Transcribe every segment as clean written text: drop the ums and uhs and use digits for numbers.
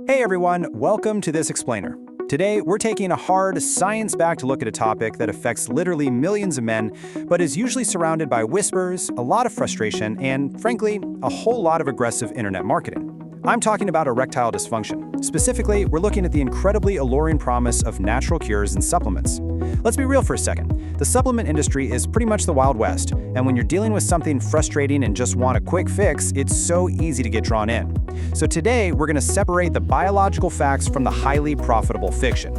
Hey everyone, welcome to this explainer. Today, we're taking a hard, science-backed look at a topic that affects literally millions of men, but is usually surrounded by whispers, a lot of frustration, and, frankly, a whole lot of aggressive internet marketing. I'm talking about erectile dysfunction. Specifically, we're looking at the incredibly alluring promise of natural cures and supplements. Let's be real for a second. The supplement industry is pretty much the Wild West, and when you're dealing with something frustrating and just want a quick fix, it's so easy to get drawn in. So today, we're going to separate the biological facts from the highly profitable fiction.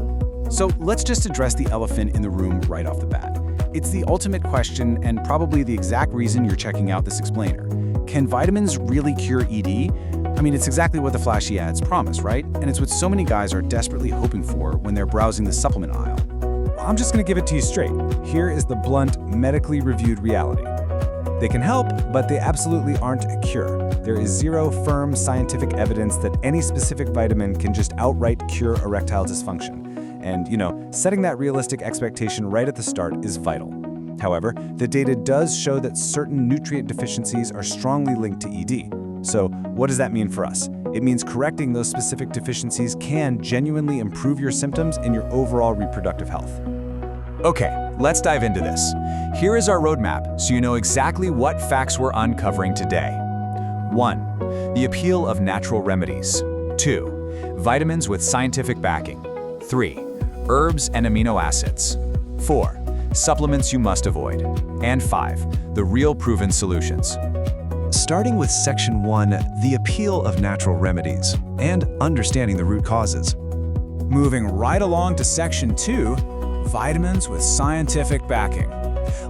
So let's just address the elephant in the room right off the bat. It's the ultimate question and probably the exact reason you're checking out this explainer. Can vitamins really cure ED? I mean, it's exactly what the flashy ads promise, right? And it's what so many guys are desperately hoping for when they're browsing the supplement aisle. Well, I'm just going to give it to you straight. Here is the blunt, medically reviewed reality. They can help, but they absolutely aren't a cure. There is zero firm scientific evidence that any specific vitamin can just outright cure erectile dysfunction. And, setting that realistic expectation right at the start is vital. However, the data does show that certain nutrient deficiencies are strongly linked to ED. So, what does that mean for us? It means correcting those specific deficiencies can genuinely improve your symptoms and your overall reproductive health. Okay, let's dive into this. Here is our roadmap so you know exactly what facts we're uncovering today. 1. The appeal of natural remedies. 2. Vitamins with scientific backing. 3. Herbs and amino acids. 4. Supplements you must avoid. And 5. The real proven solutions. Starting with Section 1, the appeal of natural remedies, and understanding the root causes. Moving right along to Section 2, vitamins with scientific backing.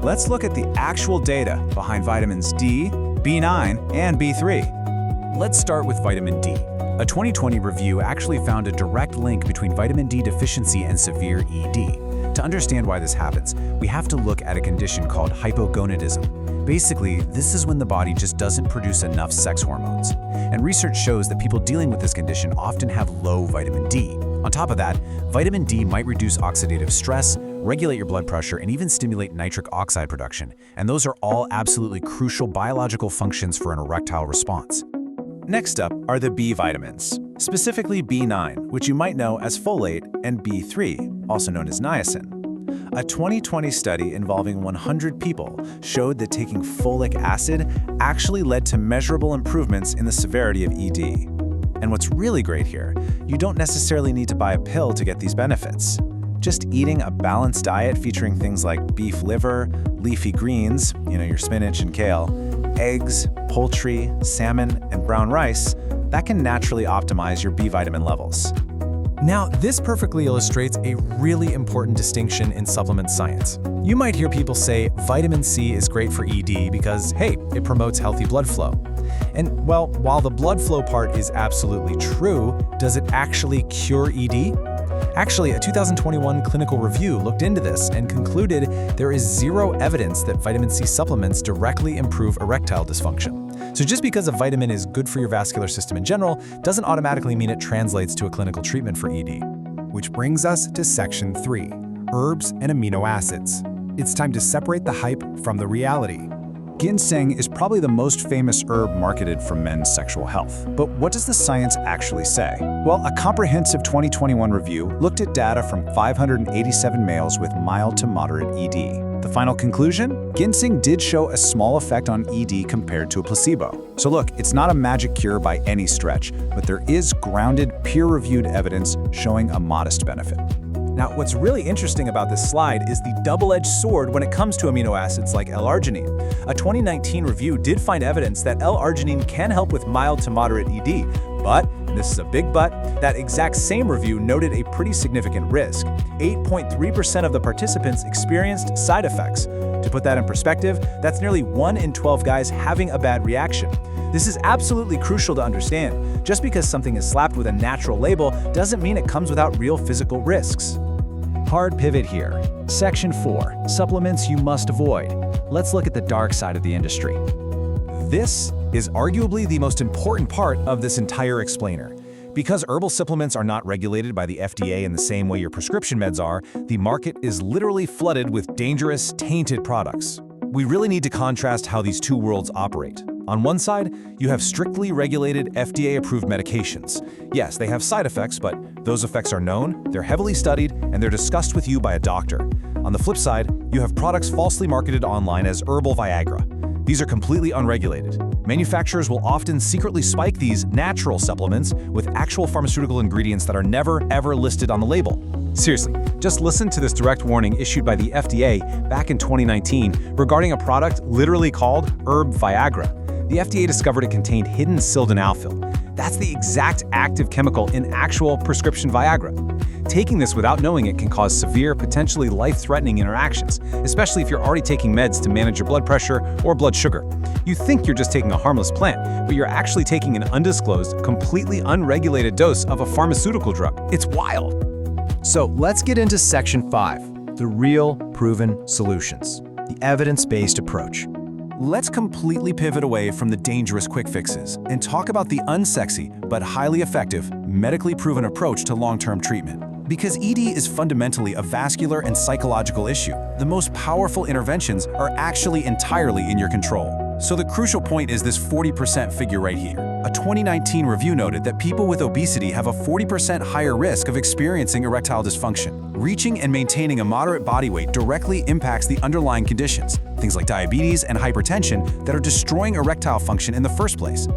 Let's look at the actual data behind vitamins D, B9, and B3. Let's start with vitamin D. A 2020 review actually found a direct link between vitamin D deficiency and severe ED. To understand why this happens, we have to look at a condition called hypogonadism. Basically, this is when the body just doesn't produce enough sex hormones. And research shows that people dealing with this condition often have low vitamin D. On top of that, vitamin D might reduce oxidative stress, regulate your blood pressure, and even stimulate nitric oxide production. And those are all absolutely crucial biological functions for an erectile response. Next up are the B vitamins, specifically B9, which you might know as folate, and B3, also known as niacin. A 2020 study involving 100 people showed that taking folic acid actually led to measurable improvements in the severity of ED. And what's really great here, you don't necessarily need to buy a pill to get these benefits. Just eating a balanced diet featuring things like beef liver, leafy greens, your spinach and kale, eggs, poultry, salmon, and brown rice, that can naturally optimize your B vitamin levels. Now, this perfectly illustrates a really important distinction in supplement science. You might hear people say vitamin C is great for ED because, hey, it promotes healthy blood flow. And, well, while the blood flow part is absolutely true, does it actually cure ED? Actually, a 2021 clinical review looked into this and concluded there is zero evidence that vitamin C supplements directly improve erectile dysfunction. So just because a vitamin is good for your vascular system in general doesn't automatically mean it translates to a clinical treatment for ED. Which brings us to Section 3, herbs and amino acids. It's time to separate the hype from the reality. Ginseng is probably the most famous herb marketed for men's sexual health. But what does the science actually say? Well, a comprehensive 2021 review looked at data from 587 males with mild to moderate ED. The final conclusion? Ginseng did show a small effect on ED compared to a placebo. So look, it's not a magic cure by any stretch, but there is grounded, peer-reviewed evidence showing a modest benefit. Now, what's really interesting about this slide is the double-edged sword when it comes to amino acids like L-arginine. A 2019 review did find evidence that L-arginine can help with mild to moderate ED, but, and this is a big but, that exact same review noted a pretty significant risk. 8.3% of the participants experienced side effects. To put that in perspective, that's nearly 1 in 12 guys having a bad reaction. This is absolutely crucial to understand. Just because something is slapped with a natural label doesn't mean it comes without real physical risks. Hard pivot here. Section 4, supplements you must avoid. Let's look at the dark side of the industry. This is arguably the most important part of this entire explainer. Because herbal supplements are not regulated by the FDA in the same way your prescription meds are, the market is literally flooded with dangerous, tainted products. We really need to contrast how these two worlds operate. On one side, you have strictly regulated FDA-approved medications. Yes, they have side effects, but those effects are known, they're heavily studied, and they're discussed with you by a doctor. On the flip side, you have products falsely marketed online as herbal Viagra. These are completely unregulated. Manufacturers will often secretly spike these natural supplements with actual pharmaceutical ingredients that are never, ever listed on the label. Seriously, just listen to this direct warning issued by the FDA back in 2019 regarding a product literally called Herb Viagra. The FDA discovered it contained hidden sildenafil. That's the exact active chemical in actual prescription Viagra. Taking this without knowing it can cause severe, potentially life-threatening interactions, especially if you're already taking meds to manage your blood pressure or blood sugar. You think you're just taking a harmless plant, but you're actually taking an undisclosed, completely unregulated dose of a pharmaceutical drug. It's wild. So let's get into Section 5, the real proven solutions, the evidence-based approach. Let's completely pivot away from the dangerous quick fixes and talk about the unsexy but highly effective, medically proven approach to long-term treatment. Because ED is fundamentally a vascular and psychological issue, the most powerful interventions are actually entirely in your control. So the crucial point is this 40% figure right here. A 2019 review noted that people with obesity have a 40% higher risk of experiencing erectile dysfunction. Reaching and maintaining a moderate body weight directly impacts the underlying conditions, things like diabetes and hypertension, that are destroying erectile function in the first place.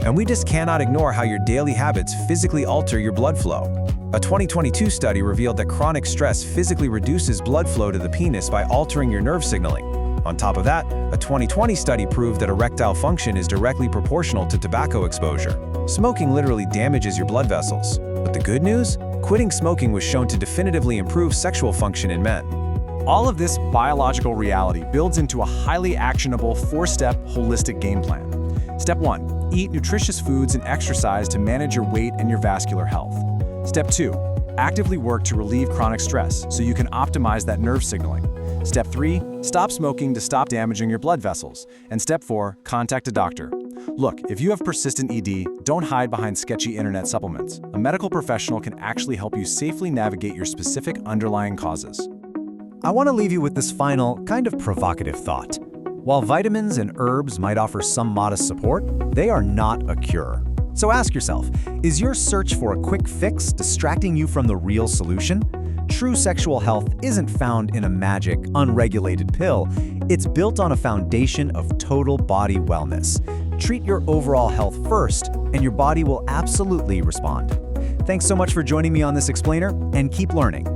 And we just cannot ignore how your daily habits physically alter your blood flow. A 2022 study revealed that chronic stress physically reduces blood flow to the penis by altering your nerve signaling. On top of that, a 2020 study proved that erectile function is directly proportional to tobacco exposure. Smoking literally damages your blood vessels. But the good news? Quitting smoking was shown to definitively improve sexual function in men. All of this biological reality builds into a highly actionable 4-step holistic game plan. Step 1, eat nutritious foods and exercise to manage your weight and your vascular health. Step 2, actively work to relieve chronic stress so you can optimize that nerve signaling. Step 3, stop smoking to stop damaging your blood vessels. And Step 4, contact a doctor. Look, if you have persistent ED, don't hide behind sketchy internet supplements. A medical professional can actually help you safely navigate your specific underlying causes. I want to leave you with this final, kind of provocative thought. While vitamins and herbs might offer some modest support, they are not a cure. So ask yourself, is your search for a quick fix distracting you from the real solution? True sexual health isn't found in a magic, unregulated pill. It's built on a foundation of total body wellness. Treat your overall health first, and your body will absolutely respond. Thanks so much for joining me on this explainer, and keep learning.